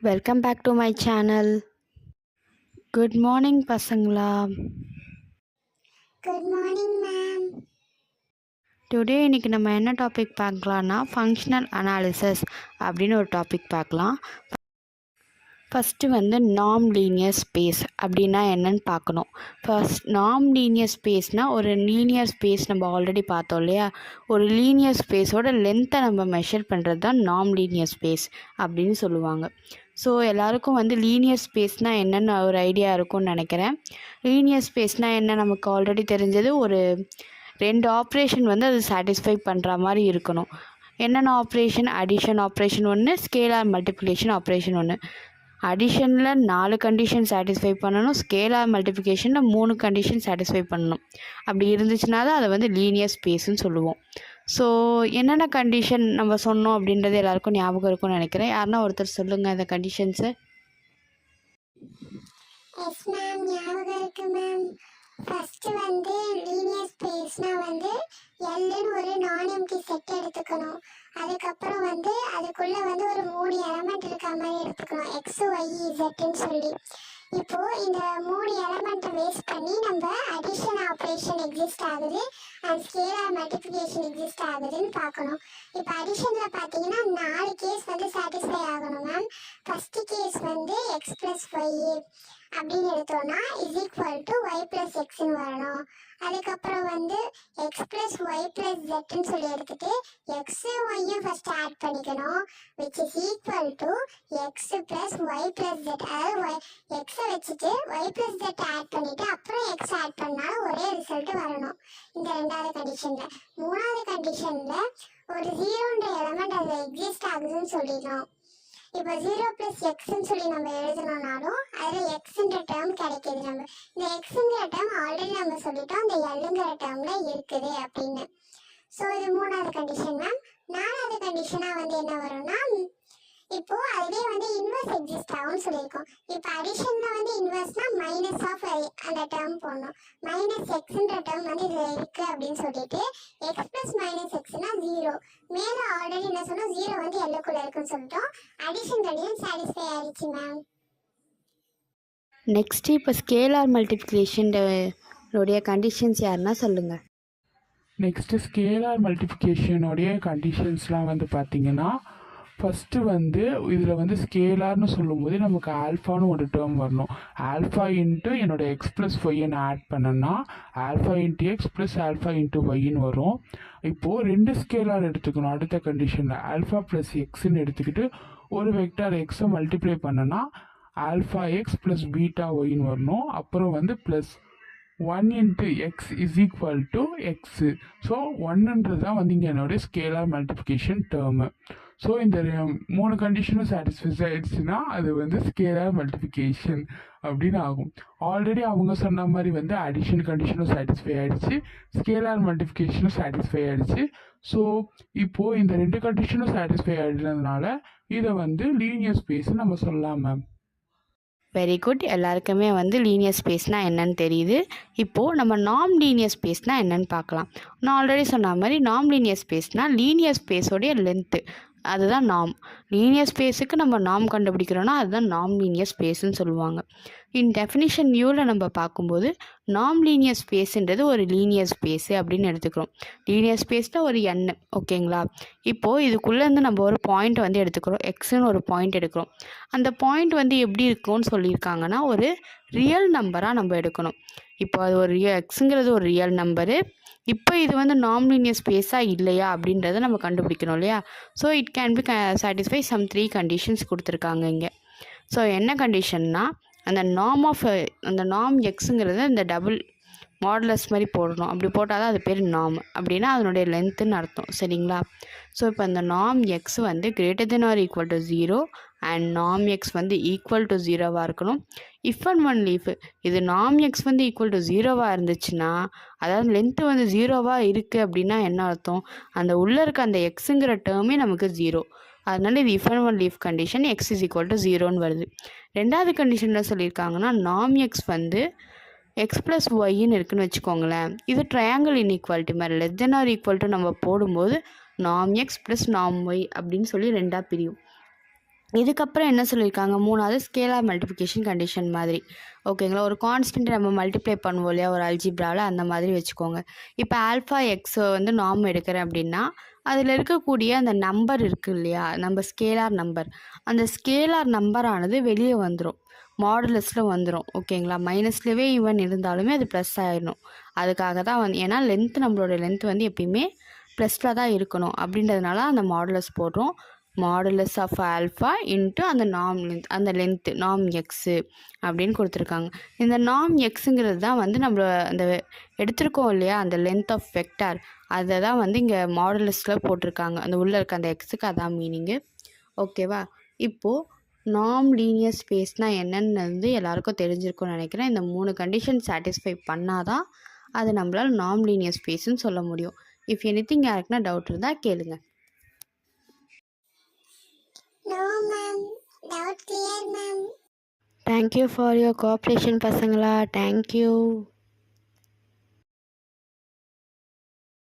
Welcome back to my channel. Good morning பசங்களா. Good morning ma'am. Today இன்றைக்கி நம்ம என்ன டாபிக் பார்க்கலான்னா ஃபங்க்ஷனல் அனாலிசிஸ் அப்படின்னு ஒரு டாபிக் பார்க்கலாம். ஃபஸ்ட்டு வந்து நாம் லீனியர் ஸ்பேஸ் அப்படின்னா என்னன்னு பார்க்கணும். நாம் லீனியர் ஸ்பேஸ்னால் ஒரு லீனியர் ஸ்பேஸ் நம்ம ஆல்ரெடி பார்த்தோம் இல்லையா. ஒரு லீனியர் ஸ்பேஸோட லென்த்தை நம்ம மெஷர் பண்ணுறது தான் நாம் லீனியர் ஸ்பேஸ் அப்படின்னு சொல்லுவாங்க. ஸோ எல்லாருக்கும் வந்து லீனியர் ஸ்பேஸ்னால் என்னென்னு ஒரு ஐடியா இருக்கும்னு நினைக்கிறேன். லீனியர் ஸ்பேஸ்னால் என்ன நமக்கு ஆல்ரெடி தெரிஞ்சது, ஒரு ரெண்டு ஆப்ரேஷன் வந்து அது சாட்டிஸ்ஃபை பண்ணுற மாதிரி இருக்கணும். என்னென்ன ஆப்ரேஷன்? அடிஷன் ஆப்ரேஷன் ஒன்று, ஸ்கேலார் மல்டிப்ளிகேஷன் ஆப்ரேஷன் ஒன்று. அடிஷனில் 4 கண்டிஷன் சாட்டிஸ்ஃபை பண்ணணும், ஸ்கேலார் மல்டிப்ளிகேஷனில் 3 கண்டிஷன் சாட்டிஸ்ஃபை பண்ணணும். அப்படி இருந்துச்சுன்னா தான் அதை வந்து லீனியர் ஸ்பேஸ்ன்னு சொல்லுவோம். ஸோ என்னென்ன கண்டிஷன் நம்ம சொன்னோம் அப்படின்றது எல்லாருக்கும் ஞாபகம் இருக்கும்னு நினைக்கிறேன். யாருன்னா ஒருத்தர் சொல்லுங்கள் அந்த கண்டிஷன்ஸு. எஸ் மேம், ஞாபகம் இருக்கு மேம். ஃபர்ஸ்ட் வந்து லீனியர் ஸ்பேஸ்னா வந்து எல்லுன்னு ஒரு நான் எம்டி செட் எடுத்துக்கணும். அதுக்கப்புறம் வந்து அதுக்குள்ள வந்து ஒரு 3 எலமெண்ட் இருக்க மாதிரி எடுத்துக்கணும், எக்ஸ் ஒய் இசட்னு சொல்லி. இப்போ இந்த 3 எலமெண்ட்டை வேஸ்ட் பண்ணி நம்ம அடிஷன் ஆப்ரேஷன் எக்ஸிஸ்ட் ஆகுது அண்ட் ஸ்கேலார் மல்டிப்ளிகேஷன் எக்ஸிஸ்ட் ஆகுதுன்னு பார்க்கணும். இப்போ அடிஷனில் பார்த்தீங்கன்னா 4 கேஸ் வந்து சாட்டிஸ்ஃபை ஆகணும் மேம். ஃபர்ஸ்ட் கேஸ் வந்து எக்ஸ் ப்ளஸ் ஒய் அப்படின்னு எடுத்தோம்னா is equal to y plus எக்ஸ்ன்னு வரணும். அதுக்கப்புறம் வந்து எக்ஸ் ப்ளஸ் ஒய் ப்ளஸ் ஜெட்னு சொல்லி எடுத்துட்டு எக்ஸ் ஒய்யும் ஃபர்ஸ்ட் ஆட் பண்ணிக்கணும், which is equal to x plus y plus zed. அதாவது எக்ஸை வச்சுட்டு ஒய் ப்ளஸ் ஜெட் ஆட் பண்ணிட்டு அப்புறம் எக்ஸ் ஆட் பண்ணாலும் ஒரே ரிசல்ட் வரணும். இந்த ரெண்டாவது கண்டிஷனில். மூணாவது கண்டிஷனில் ஒரு ஜீரோன்ற எலமெண்ட் அதில் எக்ஸிஸ்ட் ஆகுதுன்னு சொல்லிடணும். இப்போ 0 + எக்ஸ்ன்னு சொல்லி நம்ம எழுதணும்னாலும் அதில் எக்ஸுன்ற டேர்ம் கிடைக்கிது. நம்ம இந்த எக்ஸுங்கிற டேர்ம் ஆல்ரெடி நம்ம சொல்லிட்டோம் அந்த எல்லுங்கிற டேர்மில் இருக்குது அப்படின்னு. ஸோ இது மூணாவது கண்டிஷன் மேம். நாலாவது கண்டிஷனாக வந்து என்ன வரும்னா, இப்போ அதுலேயே வந்து இன்வெர்ஸ் எக்ஸிஸ்ட் ஆகும்னு சொல்லியிருக்கோம். இப்போ அடிஷனில் வந்து இன்வெர்ஸ்னா மைனஸ் ஆஃப் அந்த டேர்ம் போடணும். மைனஸ் எக்ஸ்ன்ற டேர்ம் வந்து இதில் இருக்குது அப்படின்னு சொல்லிட்டு எக்ஸ் ப்ளஸ் மைனஸ் எக்ஸ்னா 0. மேலே ஆல்ரெடி என்ன சொன்னோம், 0 வந்து எல்லுக்குள்ளே இருக்குன்னு சொல்லிட்டோம். அடிஷன் கண்டிஷன் சாட்டிஸ்ஃபை ஆயிடுச்சு மேம். நெக்ஸ்ட்டு இப்போ ஸ்கேலார் மல்டிப்ளிகேஷனுடைய கண்டிஷன்ஸ் யாருன்னா சொல்லுங்கள். நெக்ஸ்ட்டு ஸ்கேலார் மல்டிப்ளிகேஷனுடைய கண்டிஷன்ஸ்லாம் வந்து பார்த்திங்கன்னா, ஃபஸ்ட்டு வந்து இதில் வந்து ஸ்கேலார்னு சொல்லும்போது நமக்கு ஆல்ஃபான்னு ஒரு டேர்ம் வரணும். ஆல்ஃபா இன்ட்டு என்னோடய எக்ஸ் ப்ளஸ் ஒய்யை நான் ஆட் பண்ணேன்னா alpha into x plus alpha into ஒய்ன்னு வரும். இப்போது 2 ஸ்கேலார் எடுத்துக்கணும். அடுத்த கண்டிஷனில் ஆல்ஃபா ப்ளஸ் எக்ஸ்ன்னு எடுத்துக்கிட்டு ஒரு வெக்டார் எக்ஸை மல்டிப்ளை பண்ணேன்னா ஆல்ஃபா எக்ஸ் ப்ளஸ் பீட்டா ஒய்ன்னு வரணும். அப்புறம் வந்து plus 1 into x is equal to x. So 1ன்றது தான் வந்து இங்கே என்னுடைய ஸ்கேலார் மல்டிப்ளிகேஷன் டேர்மு. ஸோ இந்த 3 கண்டிஷனும் சாட்டிஸ்ஃபை ஆகிடுச்சுன்னா அது வந்து ஸ்கேலார் மல்டிப்ளிகேஷன் அப்படின்னு ஆகும். ஆல்ரெடி அவங்க சொன்ன மாதிரி வந்து அடிஷன் கண்டிஷனும் சாட்டிஸ்ஃபை ஆகிடுச்சு, ஸ்கேலார் மல்டிப்ளிகேஷனும் சாட்டிஸ்ஃபை ஆகிடுச்சு. ஸோ இப்போது இந்த 2 கண்டிஷனும் சாட்டிஸ்ஃபை ஆகிடுறதுனால இதை வந்து லீனியர் ஸ்பேஸ் நம்ம சொல்லலாம் மேம். Very good. எல்லாருக்குமே வந்து லீனியர் ஸ்பேஸ்னால் என்னன்னு தெரியுது. இப்போது நம்ம நாம் லீனியர் ஸ்பேஸ்னால் என்னென்னு பார்க்கலாம். நான் ஆல்ரெடி சொன்ன மாதிரி நாம் லீனியர் ஸ்பேஸ்னால் லீனியர் ஸ்பேஸோடைய லென்த்து, அதுதான் நாம். லீனியர் ஸ்பேஸுக்கு நம்ம நாம் கண்டுபிடிக்கிறோன்னா அதுதான் நாம் லீனியர் ஸ்பேஸ்ன்னு சொல்லுவாங்க. இன் டெஃபினிஷன் நியூவில் நம்ம பார்க்கும்போது நாம் லீனியர் ஸ்பேஸுன்றது ஒரு லீனியர் ஸ்பேஸு அப்படின்னு எடுத்துக்கிறோம். லீனியர் ஸ்பேஸில் ஒரு எண், ஓகேங்களா. இப்போது இதுக்குள்ளேருந்து நம்ம ஒரு பாயிண்ட் வந்து எடுத்துக்கிறோம், எக்ஸுன்னு ஒரு பாயிண்ட் எடுக்கிறோம். அந்த பாயிண்ட் வந்து எப்படி இருக்கும்னு சொல்லியிருக்காங்கன்னா ஒரு ரியல் நம்பராக நம்ம எடுக்கணும். இப்போ அது ஒரு எக்ஸுங்கிறது ஒரு ரியல் நம்பரு. இப்போ இது வந்து நாம் லீனியர் ஸ்பேஸாக இல்லையா அப்படின்றத நம்ம கண்டுபிடிக்கணும் இல்லையா. So it can be satisfy some 3 conditions கொடுத்துருக்காங்க இங்கே. ஸோ என்ன கண்டிஷன்னா, அந்த நாம் எக்ஸுங்கிறது இந்த டபுள் மாடுலஸ் மாதிரி போடணும். அப்படி போட்டால் தான் அது பேர் நாம், அப்படின்னா அதனுடைய லென்த்துன்னு அர்த்தம், சரிங்களா. ஸோ இப்போ அந்த நாம் எக்ஸ் வந்து greater than or equal to 0 and நாம் எக்ஸ் வந்து ஈக்குவல் டு 0வாக இருக்கணும். இஃப் அண்ட் ஒன்லி இஃப் இது நாம் எக்ஸ் வந்து ஈக்குவல் டு 0வாக இருந்துச்சுன்னா, அதாவது லென்த்து வந்து 0வாக இருக்குது அப்படின்னா என்ன அர்த்தம், அந்த உள்ளே இருக்க அந்த எக்ஸுங்கிற டேர்மே நமக்கு 0. அதனால இது if and only if condition x is equal to 0ன்னு வருது. ரெண்டாவது கண்டிஷனில் சொல்லியிருக்காங்கன்னா நாம் எக்ஸ் வந்து எக்ஸ் ப்ளஸ் ஒய்ன்னு இருக்குன்னு வச்சுக்கோங்களேன். இது ட்ரையாங்கிள் இன்இக்வாலிட்டி மாதிரி less than or equal to நம்ம போடும்போது நாம் எக்ஸ் ப்ளஸ் நாம் ஒய் அப்படின்னு சொல்லி 2ஆக பிரியும். இதுக்கப்புறம் என்ன சொல்லியிருக்காங்க, மூணாவது ஸ்கேலார் மல்டிப்ளிகேஷன் கண்டிஷன் மாதிரி. ஓகேங்களா, ஒரு கான்ஸ்டன்ட் நம்ம மல்டிப்ளை பண்ணுவோம் இல்லையா ஒரு அல்ஜிப்ராவில், அந்த மாதிரி வச்சுக்கோங்க. இப்போ ஆல்ஃபா எக்ஸ் வந்து நார்ம் எடுக்கிறேன் அப்படின்னா அதில் இருக்கக்கூடிய அந்த நம்பர் இருக்குது இல்லையா, நம்ம ஸ்கேலார் நம்பர், அந்த ஸ்கேலார் நம்பரானது வெளியே வந்துடும், மாடுலஸில் வந்துடும். ஓகேங்களா, மைனஸ்லேயே ஈவன் இருந்தாலுமே அது ப்ளஸ் ஆயிடணும். அதுக்காக தான் வந்து, ஏன்னா லென்த், நம்மளோட லென்த் வந்து எப்பயுமே ப்ளஸில் தான் இருக்கணும் அப்படின்றதுனால அந்த மாடுலஸ் போடுறோம். மாடுலஸ் ஆஃப் ஆல்ஃபா இன்ட்டு அந்த நார்ம் லென்த், அந்த லென்த்து நார்ம் எக்ஸு அப்படின்னு கொடுத்துருக்காங்க. இந்த நார்ம் எக்ஸுங்கிறது தான் வந்து நம்ம அந்த எடுத்திருக்கோம் இல்லையா அந்த லென்த் ஆஃப் வெக்டார், அதை தான் வந்து இங்கே மாடுலஸில் போட்டிருக்காங்க. அந்த உள்ளே இருக்க அந்த எக்ஸுக்கு அதான் மீனிங்கு. ஓகேவா, இப்போது நார்ம் லீனியர் ஸ்பேஸ்னால் என்னென்னு வந்து எல்லாருக்கும் தெரிஞ்சிருக்கும்னு நினைக்கிறேன். இந்த 3 கண்டிஷன் சாட்டிஸ்ஃபை பண்ணாதான் அது நம்மளால் நார்ம் லீனியர் ஸ்பேஸ்ன்னு சொல்ல முடியும். இஃப் எனிதிங் யாருக்குன்னா டவுட் இருந்தால் கேளுங்க. No ma'am, doubt clear ma'am. Thank you for your cooperation பசங்களா, தேங்க்யூ.